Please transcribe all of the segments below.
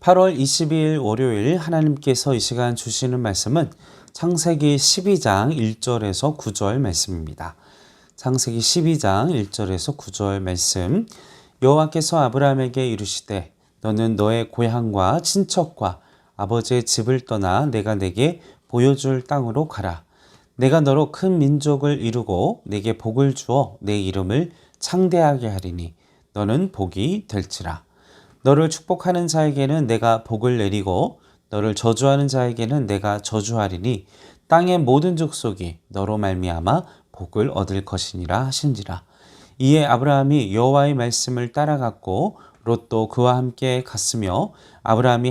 8월 22일 월요일 하나님께서 이 시간 주시는 말씀은 창세기 12장 1절에서 9절 말씀입니다. 창세기 12장 1절에서 9절 말씀. 여호와께서 아브라함에게 이르시되 너는 너의 고향과 친척과 아버지의 집을 떠나 내가 내게 보여줄 땅으로 가라. 내가 너로 큰 민족을 이루고 내게 복을 주어 내 이름을 창대하게 하리니 너는 복이 될지라. 너를 축복하는 자에게는 내가 복을 내리고 너를 저주하는 자에게는 내가 저주하리니 땅의 모든 족속이 너로 말미암아 복을 얻을 것이니라 하신지라. 이에 아브라함이 여호와의 말씀을 따라갔고 롯도 그와 함께 갔으며 아브라함이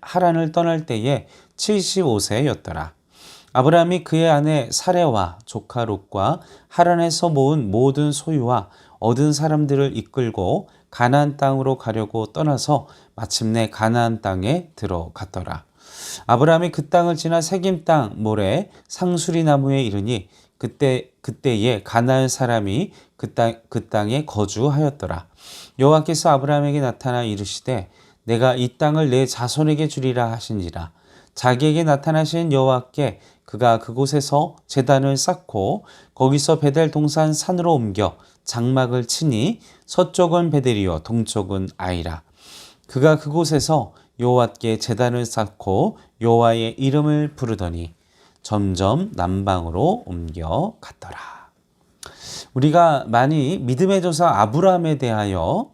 하란을 떠날 때에 75세였더라. 아브라함이 그의 아내 사레와 조카 롯과 하란에서 모은 모든 소유와 얻은 사람들을 이끌고 가나안 땅으로 가려고 떠나서 마침내 가나안 땅에 들어갔더라. 아브라함이 그 땅을 지나 세김 땅 모래 상수리 나무에 이르니 그때에 가나안 사람이 그 땅에 거주하였더라. 여호와께서 아브라함에게 나타나 이르시되 내가 이 땅을 내 자손에게 주리라 하신지라. 자기에게 나타나신 여호와께 그가 그곳에서 제단을 쌓고 거기서 베델 동산 산으로 옮겨 장막을 치니 서쪽은 베델이요 동쪽은 아이라. 그가 그곳에서 여호와께 제단을 쌓고 여호와의 이름을 부르더니 점점 남방으로 옮겨 갔더라. 우리가 많이 믿음의 조상 아브라함에 대하여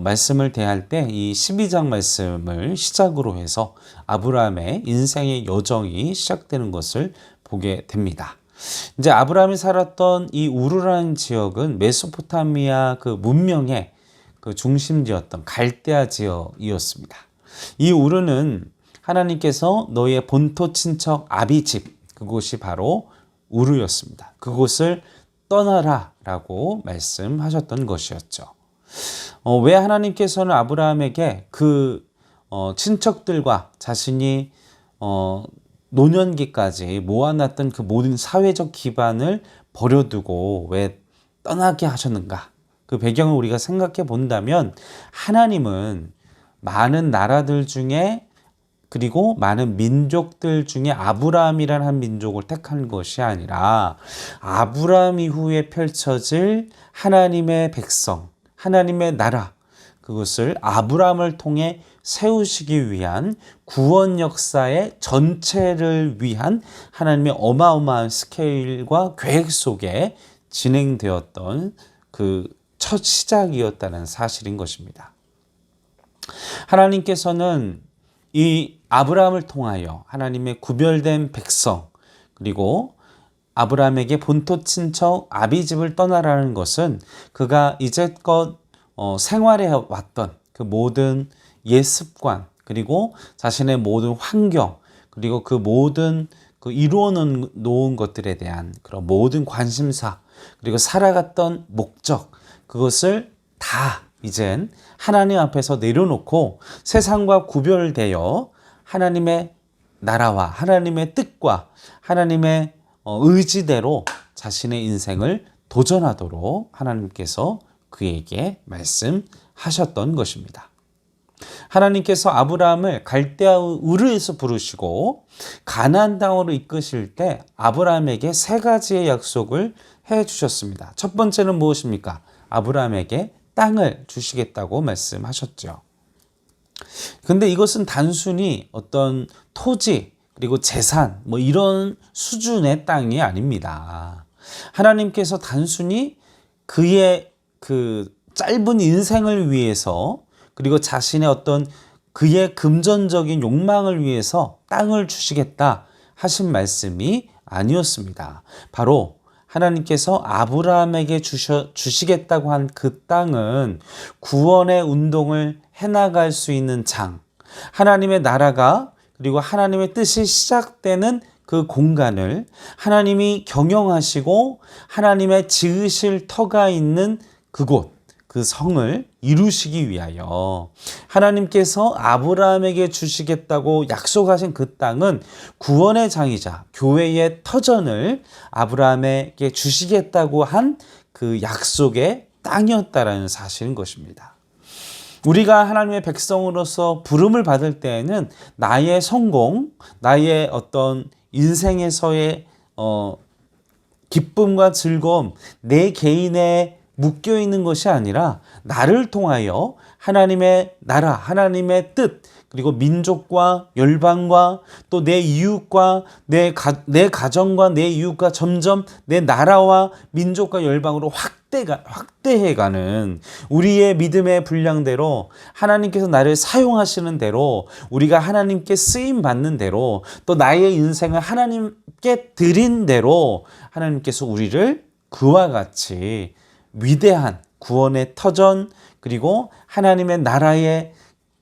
말씀을 대할 때 이 12장 말씀을 시작으로 해서 아브라함의 인생의 여정이 시작되는 것을 보게 됩니다. 이제 아브라함이 살았던 이 우르라는 지역은 메소포타미아 그 문명의 그 중심지였던 갈대아 지역이었습니다. 이 우르는 하나님께서 너의 본토 친척 아비집, 그곳이 바로 우르였습니다. 그곳을 떠나라 라고 말씀하셨던 것이었죠. 왜 하나님께서는 아브라함에게 그 친척들과 자신이 노년기까지 모아놨던 그 모든 사회적 기반을 버려두고 왜 떠나게 하셨는가? 그 배경을 우리가 생각해 본다면 하나님은 많은 나라들 중에 그리고 많은 민족들 중에 아브라함이라는 한 민족을 택한 것이 아니라 아브라함 이후에 펼쳐질 하나님의 백성, 하나님의 나라, 그것을 아브라함을 통해 세우시기 위한 구원 역사의 전체를 위한 하나님의 어마어마한 스케일과 계획 속에 진행되었던 그 첫 시작이었다는 사실인 것입니다. 하나님께서는 이 아브라함을 통하여 하나님의 구별된 백성 그리고 아브라함에게 본토 친척 아비집을 떠나라는 것은 그가 이제껏 생활해 왔던 그 모든 옛 습관 그리고 자신의 모든 환경 그리고 그 모든 그 이루어 놓은 것들에 대한 그런 모든 관심사 그리고 살아갔던 목적 그것을 다 이젠 하나님 앞에서 내려놓고 세상과 구별되어 하나님의 나라와 하나님의 뜻과 하나님의 의지대로 자신의 인생을 도전하도록 하나님께서 그에게 말씀하셨던 것입니다. 하나님께서 아브라함을 갈대아 우르에서 부르시고 가나안 땅으로 이끄실 때 아브라함에게 세 가지의 약속을 해 주셨습니다. 첫 번째는 무엇입니까? 아브라함에게 땅을 주시겠다고 말씀하셨죠. 근데 이것은 단순히 어떤 토지 그리고 재산 뭐 이런 수준의 땅이 아닙니다. 하나님께서 단순히 그의 그 짧은 인생을 위해서 그리고 자신의 어떤 그의 금전적인 욕망을 위해서 땅을 주시겠다 하신 말씀이 아니었습니다. 바로 하나님께서 아브라함에게 주시겠다고 한 그 땅은 구원의 운동을 해나갈 수 있는 장, 하나님의 나라가 그리고 하나님의 뜻이 시작되는 그 공간을 하나님이 경영하시고 하나님의 지으실 터가 있는 그곳, 그 성을 이루시기 위하여 하나님께서 아브라함에게 주시겠다고 약속하신 그 땅은 구원의 장이자 교회의 터전을 아브라함에게 주시겠다고 한 그 약속의 땅이었다라는 사실인 것입니다. 우리가 하나님의 백성으로서 부름을 받을 때에는 나의 성공, 나의 어떤 인생에서의 기쁨과 즐거움, 내 개인에 묶여 있는 것이 아니라 나를 통하여 하나님의 나라, 하나님의 뜻, 그리고 민족과 열방과 또 내 이웃과 내 가정과 내 이웃과 점점 내 나라와 민족과 열방으로 확대해가는 우리의 믿음의 분량대로 하나님께서 나를 사용하시는 대로 우리가 하나님께 쓰임 받는 대로 또 나의 인생을 하나님께 드린 대로 하나님께서 우리를 그와 같이 위대한 구원의 터전 그리고 하나님의 나라의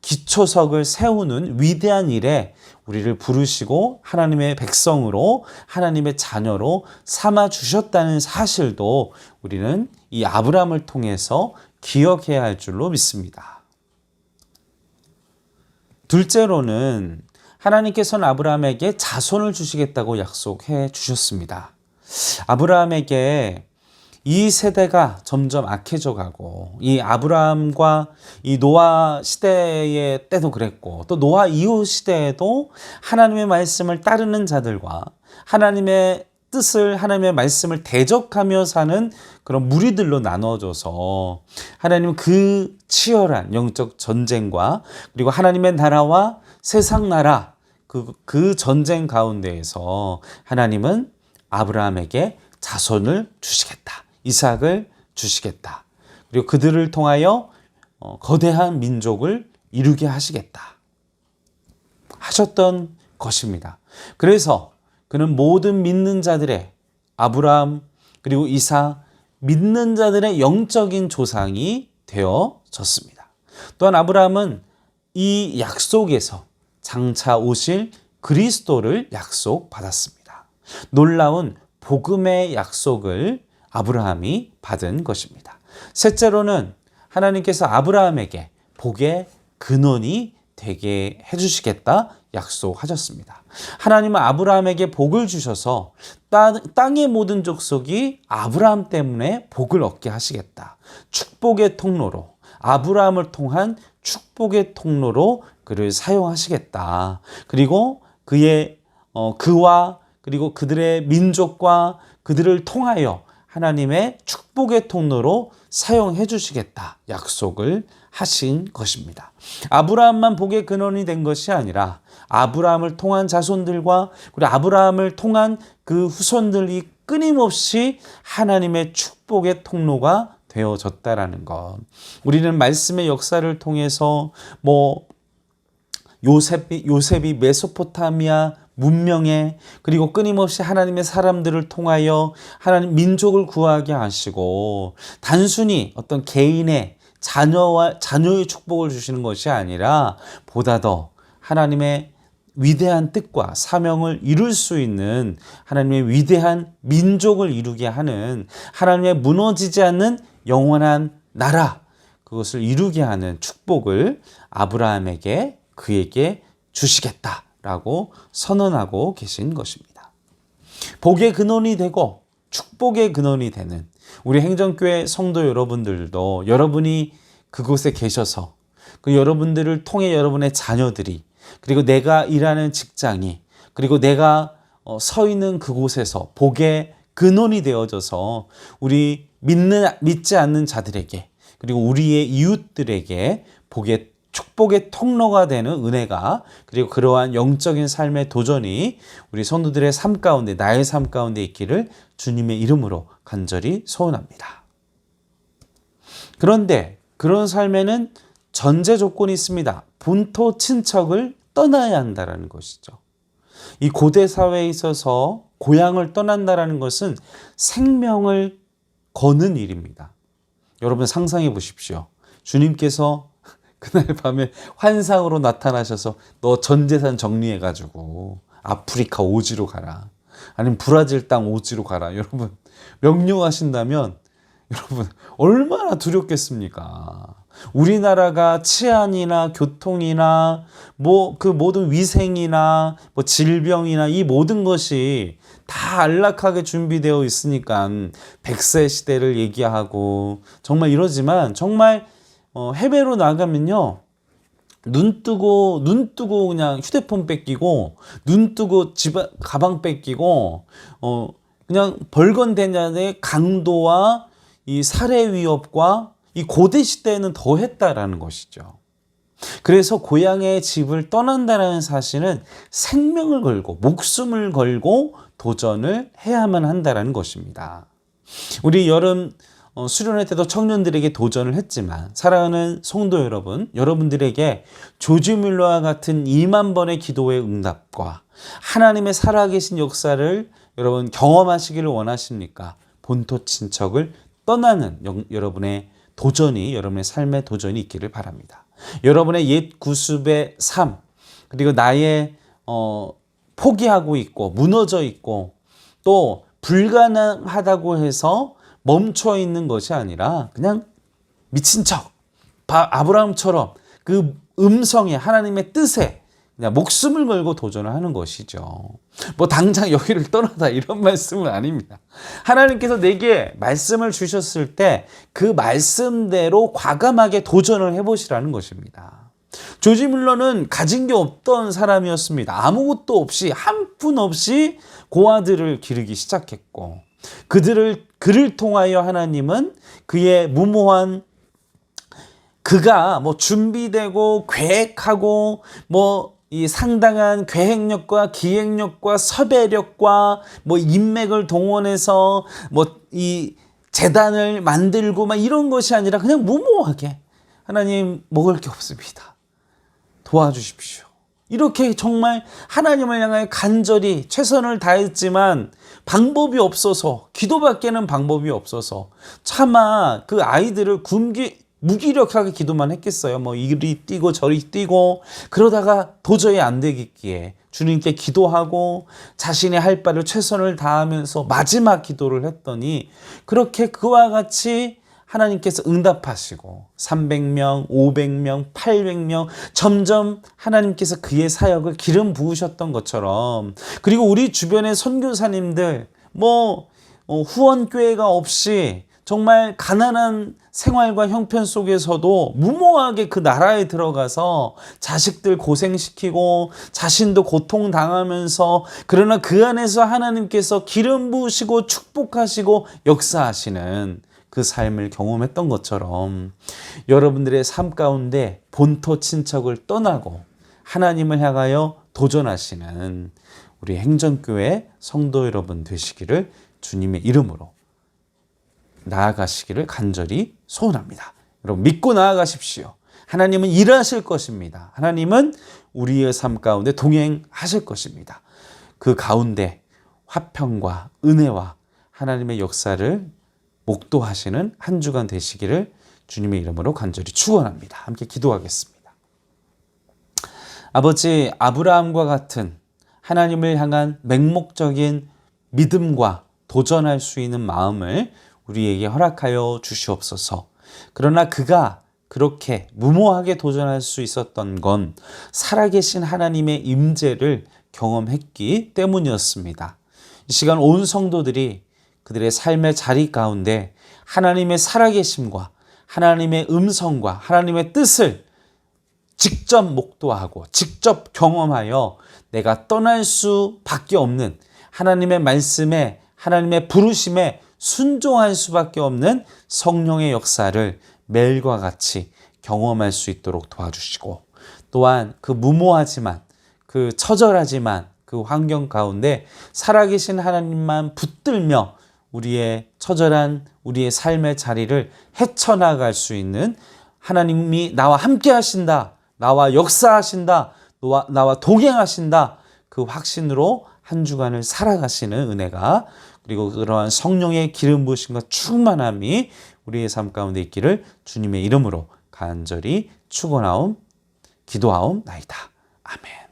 기초석을 세우는 위대한 일에 우리를 부르시고 하나님의 백성으로 하나님의 자녀로 삼아 주셨다는 사실도 우리는 이 아브라함을 통해서 기억해야 할 줄로 믿습니다. 둘째로는 하나님께서는 아브라함에게 자손을 주시겠다고 약속해 주셨습니다. 아브라함에게 이 세대가 점점 악해져 가고 이 아브라함과 이 노아 시대의 때도 그랬고 또 노아 이후 시대에도 하나님의 말씀을 따르는 자들과 하나님의 뜻을 하나님의 말씀을 대적하며 사는 그런 무리들로 나눠져서 하나님은 그 치열한 영적 전쟁과 그리고 하나님의 나라와 세상 나라 그 전쟁 가운데에서 하나님은 아브라함에게 자손을 주시겠다. 이삭을 주시겠다. 그리고 그들을 통하여 거대한 민족을 이루게 하시겠다. 하셨던 것입니다. 그래서 그는 모든 믿는 자들의 아브라함 그리고 이삭 믿는 자들의 영적인 조상이 되어졌습니다. 또한 아브라함은 이 약속에서 장차 오실 그리스도를 약속받았습니다. 놀라운 복음의 약속을 아브라함이 받은 것입니다. 셋째로는 하나님께서 아브라함에게 복의 근원이 되게 해주시겠다 약속하셨습니다. 하나님은 아브라함에게 복을 주셔서 땅의 모든 족속이 아브라함 때문에 복을 얻게 하시겠다. 축복의 통로로 아브라함을 통한 축복의 통로로 그를 사용하시겠다. 그리고 그와 그리고 그들의 민족과 그들을 통하여 하나님의 축복의 통로로 사용해 주시겠다 약속을 하신 것입니다. 아브라함만 복의 근원이 된 것이 아니라 아브라함을 통한 자손들과 그리고 아브라함을 통한 그 후손들이 끊임없이 하나님의 축복의 통로가 되어졌다라는 것. 우리는 말씀의 역사를 통해서 요셉이 메소포타미아 문명에 그리고 끊임없이 하나님의 사람들을 통하여 하나님 민족을 구하게 하시고 단순히 어떤 개인의 자녀의 축복을 주시는 것이 아니라 보다 더 하나님의 위대한 뜻과 사명을 이룰 수 있는 하나님의 위대한 민족을 이루게 하는 하나님의 무너지지 않는 영원한 나라 그것을 이루게 하는 축복을 아브라함에게 그에게 주시겠다라고 선언하고 계신 것입니다. 복의 근원이 되고 축복의 근원이 되는 우리 행정교회 성도 여러분들도 여러분이 그곳에 계셔서 그 여러분들을 통해 여러분의 자녀들이 그리고 내가 일하는 직장이 그리고 내가 서 있는 그곳에서 복의 근원이 되어져서 우리 믿지 않는 자들에게 그리고 우리의 이웃들에게 축복의 통로가 되는 은혜가 그리고 그러한 영적인 삶의 도전이 우리 성도들의 삶 가운데 나의 삶 가운데 있기를 주님의 이름으로 간절히 소원합니다. 그런데 그런 삶에는 전제 조건이 있습니다. 본토 친척을 떠나야 한다는 것이죠. 이 고대 사회에 있어서 고향을 떠난다는 것은 생명을 거는 일입니다. 여러분 상상해 보십시오. 주님께서 그날 밤에 환상으로 나타나셔서 너 전 재산 정리해가지고 아프리카 오지로 가라. 아니면 브라질 땅 오지로 가라. 여러분 명령하신다면 여러분 얼마나 두렵겠습니까? 우리나라가 치안이나 교통이나 그 모든 위생이나 질병이나 이 모든 것이 다 안락하게 준비되어 있으니까 100세 시대를 얘기하고 정말 이러지만 정말 해외로 나가면요. 눈 뜨고 그냥 휴대폰 뺏기고, 눈 뜨고 가방 뺏기고, 그냥 벌건대년의 강도와 이 살해 위협과 이 고대 시대에는 더 했다라는 것이죠. 그래서 고향의 집을 떠난다는 사실은 생명을 걸고 목숨을 걸고 도전을 해야만 한다는 것입니다. 우리 여름 수련회 때도 청년들에게 도전을 했지만, 사랑하는 성도 여러분, 여러분들에게 조지 뮬러와 같은 2만 번의 기도의 응답과 하나님의 살아계신 역사를 여러분 경험하시기를 원하십니까? 본토 친척을 떠나는 여러분의 도전이, 여러분의 삶의 도전이 있기를 바랍니다. 여러분의 옛 구습의 삶, 그리고 나의 포기하고 있고 무너져 있고 또 불가능하다고 해서 멈춰 있는 것이 아니라 그냥 미친 척 아브라함처럼 그 음성에, 하나님의 뜻에 그냥 목숨을 걸고 도전을 하는 것이죠. 뭐 당장 여기를 떠나다 이런 말씀은 아닙니다. 하나님께서 내게 말씀을 주셨을 때 그 말씀대로 과감하게 도전을 해보시라는 것입니다. 조지 뮬러는 가진 게 없던 사람이었습니다. 아무것도 없이, 한 푼 없이 고아들을 기르기 시작했고, 그를 통하여 하나님은 그의 무모한, 그가 뭐 준비되고 계획하고 이 상당한 계획력과 기획력과 섭외력과 인맥을 동원해서 이 재단을 만들고 이런 것이 아니라 그냥 무모하게, 하나님 먹을 게 없습니다, 도와주십시오, 이렇게 정말 하나님을 향하여 간절히 최선을 다했지만 방법이 없어서, 기도밖에는 방법이 없어서 차마 그 아이들을 무기력하게 기도만 했겠어요. 이리 뛰고 저리 뛰고 그러다가 도저히 안 되겠기에 주님께 기도하고 자신이 할 바를 최선을 다하면서 마지막 기도를 했더니, 그렇게 그와 같이 하나님께서 응답하시고 300명, 500명, 800명 점점 하나님께서 그의 사역을 기름 부으셨던 것처럼, 그리고 우리 주변의 선교사님들 후원교회가 없이 정말 가난한 생활과 형편 속에서도 무모하게 그 나라에 들어가서 자식들 고생시키고 자신도 고통당하면서, 그러나 그 안에서 하나님께서 기름 부으시고 축복하시고 역사하시는 그 삶을 경험했던 것처럼, 여러분들의 삶 가운데 본토 친척을 떠나고 하나님을 향하여 도전하시는 우리 행전교회 성도 여러분 되시기를 주님의 이름으로 나아가시기를 간절히 소원합니다. 여러분 믿고 나아가십시오. 하나님은 일하실 것입니다. 하나님은 우리의 삶 가운데 동행하실 것입니다. 그 가운데 화평과 은혜와 하나님의 역사를 목도하시는 한 주간 되시기를 주님의 이름으로 간절히 축원합니다. 함께 기도하겠습니다. 아버지, 아브라함과 같은 하나님을 향한 맹목적인 믿음과 도전할 수 있는 마음을 우리에게 허락하여 주시옵소서. 그러나 그가 그렇게 무모하게 도전할 수 있었던 건 살아계신 하나님의 임재를 경험했기 때문이었습니다. 이 시간 온 성도들이 그들의 삶의 자리 가운데 하나님의 살아계심과 하나님의 음성과 하나님의 뜻을 직접 목도하고 직접 경험하여 내가 떠날 수밖에 없는 하나님의 말씀에, 하나님의 부르심에 순종할 수밖에 없는 성령의 역사를 매일과 같이 경험할 수 있도록 도와주시고, 또한 그 무모하지만, 그 처절하지만 그 환경 가운데 살아계신 하나님만 붙들며 우리의 처절한 우리의 삶의 자리를 헤쳐나갈 수 있는, 하나님이 나와 함께 하신다, 나와 역사하신다, 나와 동행하신다, 그 확신으로 한 주간을 살아가시는 은혜가, 그리고 그러한 성령의 기름 부으심과 충만함이 우리의 삶 가운데 있기를 주님의 이름으로 간절히 축원하옵, 기도하옵나이다. 아멘.